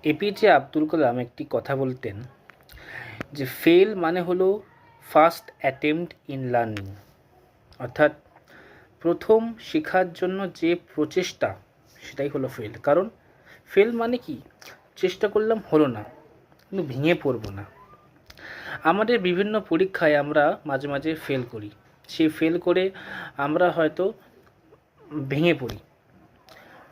APJ Abdul Kalam একটি কথা বলতেন যে ফেল মানে হলো ফার্স্ট অ্যাটেম্প্ট ইন লার্নিং, অর্থাৎ প্রথম শেখার জন্য যে প্রচেষ্টা সেটাই হলো ফেল। কারণ ফেল মানে কি, চেষ্টা করলাম হলো না কিন্তু ভেঙে পড়বো না। আমাদের বিভিন্ন পরীক্ষায় আমরা মাঝে মাঝে ফেল করি, সেই ফেল করে আমরা হয়তো ভেঙে পড়ি।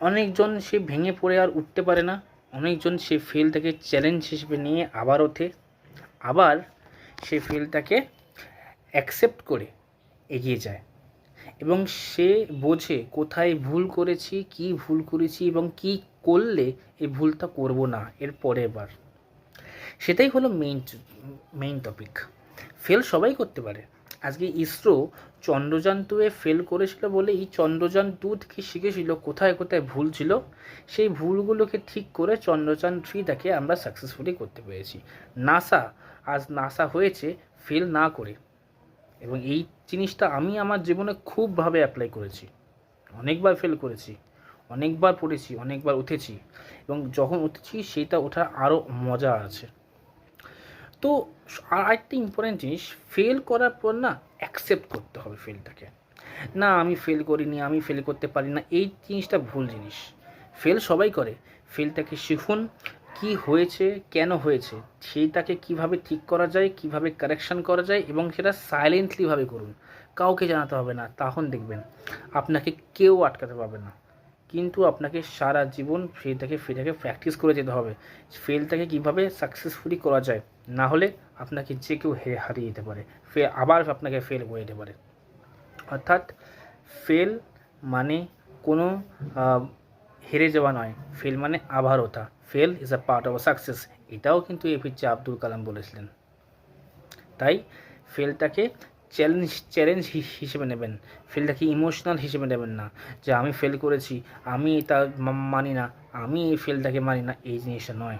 অনেকজন সে ভেঙে পড়ে আর উঠতে পারে না, অনেকজন সে ফেলটাকে চ্যালেঞ্জ হিসেবে নিয়ে আবার ওঠে, আবার সে ফেলটাকে অ্যাকসেপ্ট করে এগিয়ে যায় এবং সে বোঝে কোথায় ভুল করেছি, কি ভুল করেছি এবং কি করলে এই ভুলটা করব না এর পরের বার। সেটাই হলো মেইন টপিক। ফেল সবাই করতে পারে। আজকে ইসরো চন্দ্রযান 2 ফেল করেছিল বলেই চন্দ্রযান 2 থেকে শিখেছিল কোথায় কোথায় ভুল ছিল, সেই ভুলগুলোকে ঠিক করে চন্দ্রযান 3টাকে আমরা সাকসেসফুলি করতে পেরেছি। নাসা হয়েছে ফেল না করে, এবং এই জিনিসটা আমি আমার জীবনে খুবভাবে অ্যাপ্লাই করেছি। অনেকবার ফেল করেছি, অনেকবার পড়েছি, অনেকবার উঠেছি, এবং যখন উঠেছি সেটা ওঠার আরও মজা আছে। তো আরেকটা ইম্পর্ট্যান্ট জিনিস, ফেল করার পর না অ্যাকসেপ্ট করতে হবে ফেলটাকে। না আমি ফেল করিনি, আমি ফেল করতে পারি না, এই জিনিসটা ভুল জিনিস। ফেল সবাই করে। ফেলটাকে শিখুন, কি হয়েছে, কেন হয়েছে, সেইটাকে কিভাবে ঠিক করা যায়, কিভাবে কারেকশান করা যায়, এবং সেটা সাইলেন্টলিভাবে করুন, কাউকে জানাতে হবে না। তখন দেখবেন আপনাকে কেউ আটকাতে পারবে না। কিন্তু আপনাকে সারা জীবন ফেলটাকে প্র্যাকটিস করে যেতে হবে, ফেলটাকে কীভাবে সাকসেসফুলি করা যায়। না হলে আপনাকে যে কেউ হারিয়ে দিতে পারে, আবার আপনাকে ফেল করে দিতে পারে। অর্থাৎ ফেল মানে কোনো হেরে যাওয়া নয়, ফেল মানে আবার ওঠা। Fail is a part of success, এটাও কিন্তু এপিজে আব্দুল কালাম বলেছিলেন। তাই ফেলটাকে চ্যালেঞ্জ হিসেবে নেবেন, ফেলটাকে ইমোশনাল হিসেবে নেবেন না যে আমি ফেল করেছি, আমি এটা মানি না, আমি এই ফেলটাকে মানি না, এই জিনিসটা নয়।